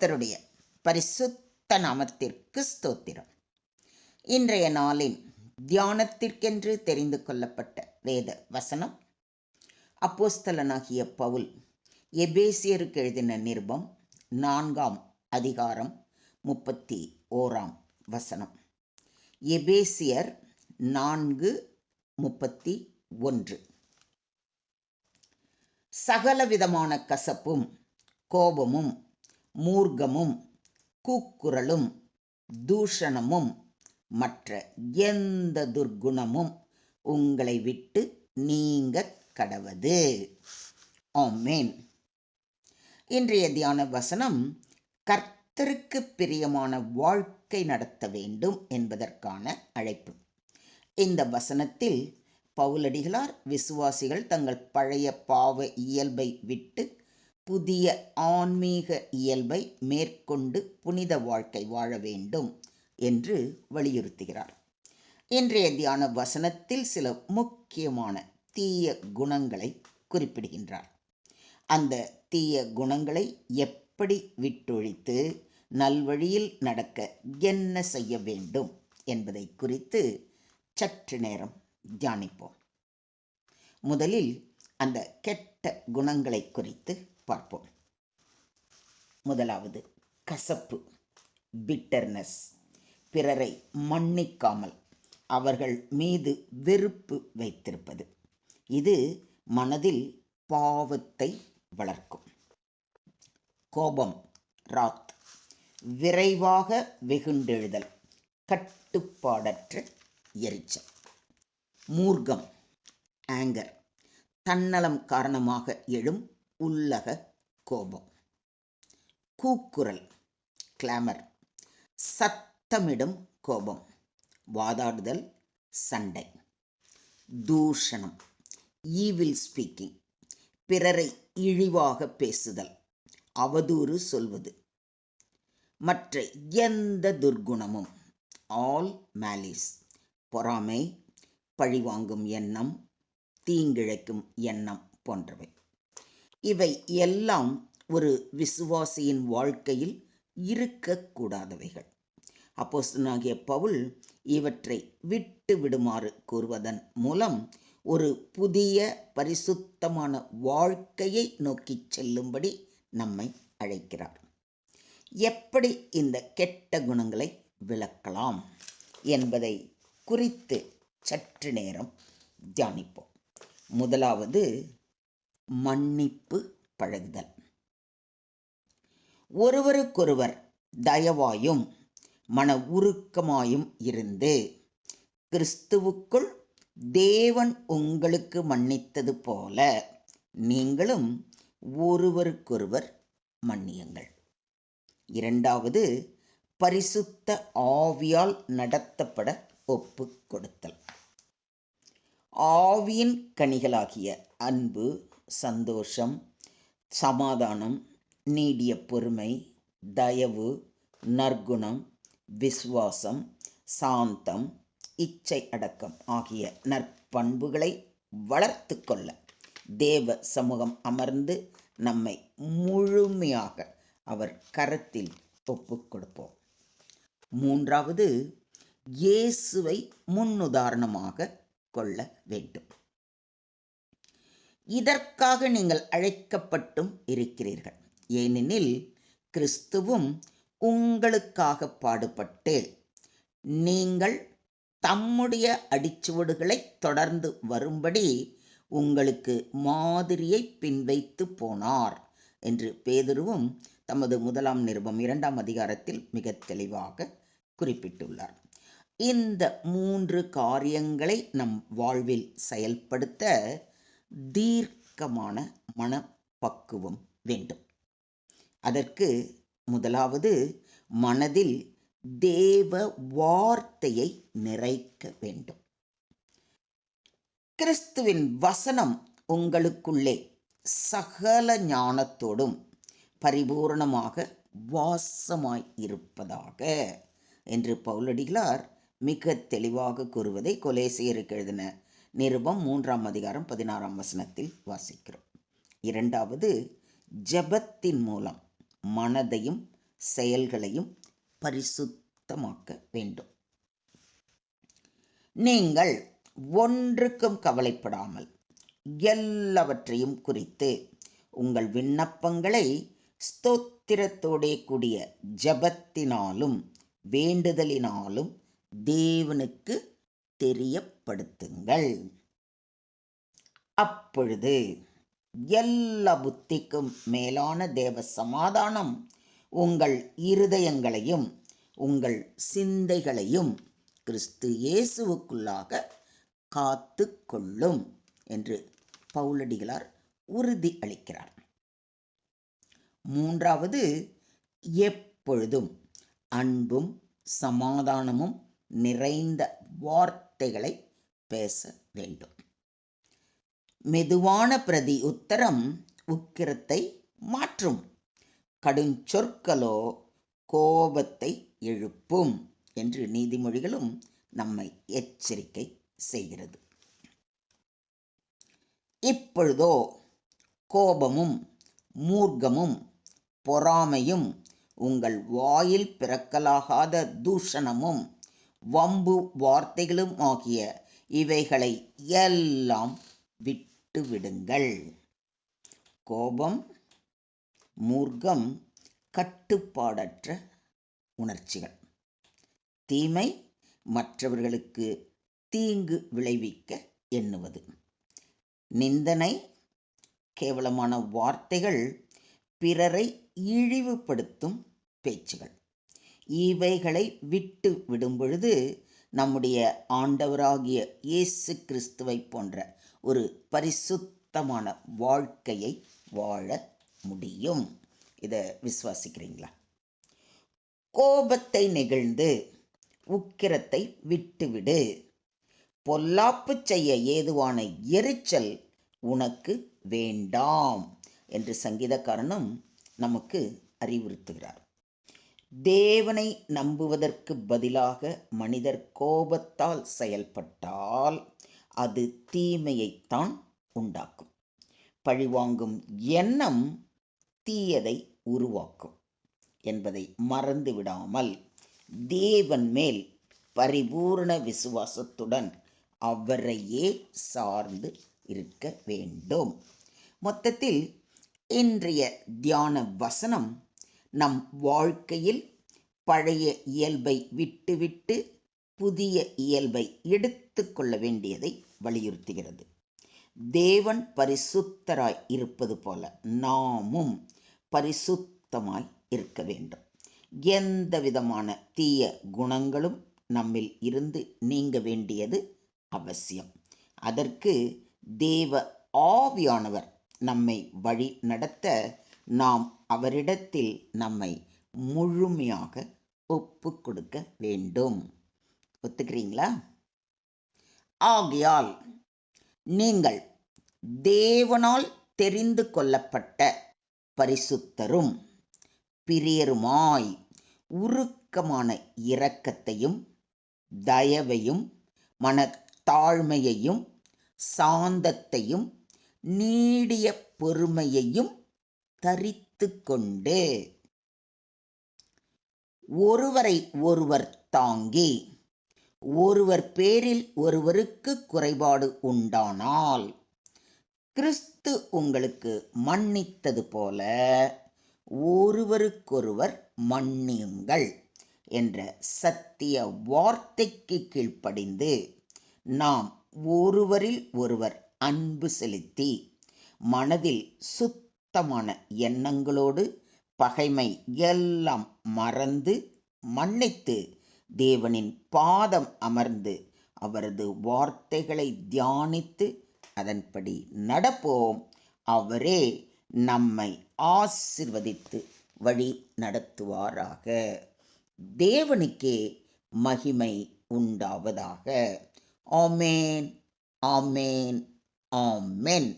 கர்த்தருடைய பரிசுத்த நாமத்திற்கு ஸ்தோத்திரம். இன்றைய நாளின் தியானத்திற்கென்று தெரிந்து கொள்ளப்பட்ட வேத வசனம் அப்போஸ்தலனாகிய பவுல் எபேசியருக்கு எழுதின நிருபம் 4 அதிகாரம் 31 எபேசியர் 4:31. சகலவிதமான கசப்பும் கோபமும் மூர்க்கமும் கூக்குரலும் தூஷணமும் மற்ற எந்த துர்க்குணமும் உங்களை விட்டு நீங்க கடவது. ஆமென். இன்றைய தியான வசனம் கர்த்தருக்கு பிரியமான வாழ்க்கை நடத்த வேண்டும் என்பதற்கான அழைப்பு. இந்த வசனத்தில் பவுலடிகளார் விசுவாசிகள் தங்கள் பழைய பாவ இயல்பை விட்டு புதிய ஆன்மீக இயல்பை மேற்கொண்டு புனித வாழ்க்கை வாழ வேண்டும் என்று வலியுறுத்துகிறார். இன்றைய தியான வசனத்தில் சில முக்கியமான தீய குணங்களை குறிப்பிடுகின்றார். அந்த தீய குணங்களை எப்படி விட்டொழித்து நல்வழியில் நடக்க என்ன செய்ய வேண்டும் என்பதை குறித்து சற்று நேரம் தியானிப்போம். முதலில் அந்த கெட்ட குணங்களை குறித்து பார்ப்போம். முதலாவது கசப்பு, பிட்டர்னஸ். பிறரை மன்னிக்காமல் அவர்கள் மீது வெறுப்பு வைத்திருப்பது. இது மனதில் பாவத்தை வளர்க்கும். கோபம், ராத். விரைவாக வெகுண்டெழுதல், கட்டுப்பாடற்ற எரிச்சல். மூர்க்கம், ஆங்கர். தன்னலம் காரணமாக எழும் உள்ளக கோபம். கூக்குரல், கிளாமர். சத்தமிடும் கோபம், வாதாடுதல், சண்டை. தூஷணம், ஈவில் ஸ்பீக்கிங். பிறரை இழிவாக பேசுதல், அவதூறு சொல்வது. மற்ற எந்த துர்க்குணமும், ஆல் மேலிஸ். பொறாமை, பழிவாங்கும் எண்ணம், தீங்கிழைக்கும் எண்ணம் போன்றவை. இவை எல்லாம் ஒரு விசுவாசியின் வாழ்க்கையில் இருக்கக்கூடாதவைகள். அப்போஸ்தலனாகிய பவுல் இவற்றை விட்டு விடுமாறு கூறுவதன் மூலம் ஒரு புதிய பரிசுத்தமான வாழ்க்கையை நோக்கி செல்லும்படி நம்மை அழைக்கிறார். எப்படி இந்த கெட்ட குணங்களை விளக்கலாம் என்பதை குறித்து சற்று நேரம் தியானிப்போம். முதலாவது மன்னிப்பு பழகுதல். ஒருவருக்கொருவர் தயவாயும் மன உருக்கமாயும் இருந்து கிறிஸ்துவுக்குள் தேவன் உங்களுக்கு மன்னித்தது போல நீங்களும் ஒருவருக்கொருவர் மன்னியுங்கள். இரண்டாவது பரிசுத்த ஆவியால் நடத்தப்பட ஒப்பு கொடுத்தல். ஆவியின் கனிகளாகிய அன்பு, சந்தோஷம், சமாதானம், நீடிய பொறுமை, தயவு, நற்குணம், விசுவாசம், சாந்தம், இச்சை அடக்கம் ஆகிய நற்பண்புகளை வளர்த்து கொள்ள தேவ சமூகம் அமர்ந்து நம்மை முழுமையாக அவர் கரத்தில் ஒப்புக் கொடுப்போம். மூன்றாவது இயேசுவை முன்னுதாரணமாக கொள்ள வேண்டும். இதற்காக நீங்கள் அழைக்கப்பட்டும் இருக்கிறீர்கள். ஏனெனில் கிறிஸ்துவும் உங்களுக்காக பாடுபட்டு நீங்கள் தம்முடைய அடிச்சுவடுகளை தொடர்ந்து வரும்படி உங்களுக்கு மாதிரியை பின்வைத்து போனார் என்று பேதுருவும் தமது 1 நிருபம் 2 அதிகாரத்தில் மிக தெளிவாக குறிப்பிட்டுள்ளார். இந்த 3 காரியங்களை நம் வாழ்வில் செயல்படுத்த தீர்க்கமான மனப்பக்குவம் வேண்டும். அதற்கு முதலாவது மனதில் தேவ வார்த்தையை நிறைக்க வேண்டும். கிறிஸ்துவின் வசனம் உங்களுக்குள்ளே சகல ஞானத்தோடும் பரிபூர்ணமாக வாசமாய் இருப்பதாக என்று பவுலடிகளார் மிக தெளிவாக கூறுவதை கொலேசியருக்கு எழுதின நிருபம் 3 அதிகாரம் 16 வாசிக்கிறோம். இரண்டாவது, ஜெபத்தின் மூலம் மனதையும் செயல்களையும் பரிசுத்தமாக்க வேண்டும். நீங்கள் ஒன்றுக்கும் கவலைப்படாமல் எல்லாவற்றையும் குறித்து உங்கள் விண்ணப்பங்களை ஸ்தோத்திரத்தோடே கூடிய ஜெபத்தினாலும் வேண்டுதலினாலும் தேவனுக்கு தெரியப்படுத்துங்கள். அப்பொழுது எல்லா புத்திக்கும் மேலான தேவ சமாதானம் உங்கள் இருதயங்களையும் உங்கள் சிந்தைகளையும் கிறிஸ்து இயேசுவுக்குள்ளாக காத்து கொள்ளும் என்று பவுலடிகளார் உறுதி அளிக்கிறார். மூன்றாவது, எப்பொழுதும் அன்பும் சமாதானமும் நிறைந்த வார்த்தைகளை பேச வேண்டும். மெதுவான பிரதி உத்தரம் உக்கிரத்தை மாற்றும், கடுஞ்சொற்களோ கோபத்தை எழுப்பும் என்று நீதிமொழிகளும் நம்மை எச்சரிக்கை செய்கிறது. இப்பொழுதோ கோபமும் மூர்க்கமும் பொறாமையும் உங்கள் வாயில் பிறக்கலாகாத தூஷணமும் வம்பு வார்த்தைகளும் ஆகிய இவைகளை எல்லாம் விட்டுவிடுங்கள். கோபம், மூர்க்கம் கட்டுப்பாடற்ற உணர்ச்சிகள். தீமை, மற்றவர்களுக்கு தீங்கு விளைவிக்க எண்ணுவது. நிந்தனை, கேவலமான வார்த்தைகள், பிறரை இழிவுபடுத்தும் பேச்சுகள். இவைகளை விட்டு விடும் பொழுது நம்முடைய ஆண்டவராகிய இயேசு கிறிஸ்துவை போன்ற ஒரு பரிசுத்தமான வாழ்க்கையை வாழ முடியும். இதை விசுவாசிக்கிறீங்களா? கோபத்தை நெகிழ்ந்து உக்கிரத்தை விட்டுவிடு. பொல்லாப்பு செய்ய ஏதுவான எரிச்சல் உனக்கு வேண்டாம் என்று சங்கீதக்காரனும் நமக்கு அறிவுறுத்துகிறார். தேவனை நம்புவதற்கு பதிலாக மனிதர் கோபத்தால் செயல்பட்டால் அது தீமையைத்தான் உண்டாக்கும். பழிவாங்கும் எண்ணம் தீயதை உருவாக்கும் என்பதை மறந்து விடாமல் தேவன் மேல் பரிபூர்ண விசுவாசத்துடன் அவரையே சார்ந்து இருக்க வேண்டும். மொத்தத்தில் இன்றைய தியான வசனம் நம் வாழ்க்கையில் பழைய இயல்பை விட்டுவிட்டு புதிய இயல்பை எடுத்துக்கொள்ள வேண்டியதை வலியுறுத்துகிறது. தேவன் பரிசுத்தராய் இருப்பது போல நாமும் பரிசுத்தமாய் இருக்க வேண்டும். எந்த விதமான தீய குணங்களும் நம்மில் இருந்து நீங்க வேண்டியது அவசியம். அதற்கு தேவ ஆவியானவர் நம்மை வழி நடத்த நாம் அவரிடத்தில் நம்மை முழுமையாக ஒப்பு கொடுக்க வேண்டும். ஒத்துக்கிறீங்களா? ஆகையால் நீங்கள் தேவனால் தெரிந்து கொள்ளப்பட்ட பரிசுத்தரும் பிரியருமாய் உருக்கமான இரக்கத்தையும் தயவையும் மனத்தாழ்மையையும் சாந்தத்தையும் நீடிய பொறுமையையும் தரித்து கொண்டு ஒருவரை ஒருவர் தாங்கி ஒருவர் பேரில் ஒருவருக்கு குறைபாடு உண்டானால் கிறிஸ்து உங்களுக்கு மன்னித்தது போல ஒருவருக்கொருவர் மன்னியுங்கள் என்ற சத்திய வார்த்தைக்கு கீழ்ப்படிந்து நாம் ஒருவரில் ஒருவர் அன்பு செலுத்தி மனதில் சுத்தமான எண்ணங்களோடு பகைமை எல்லாம் மறந்து மன்னித்து தேவனின் பாதம் அமர்ந்து அவரது வார்த்தைகளை தியானித்து அதன்படி நடப்போம். அவரே நம்மை ஆசீர்வதித்து வழி நடத்துவாராக. தேவனுக்கே மகிமை உண்டாவதாக. ஆமேன், ஆமேன், ஆமென்.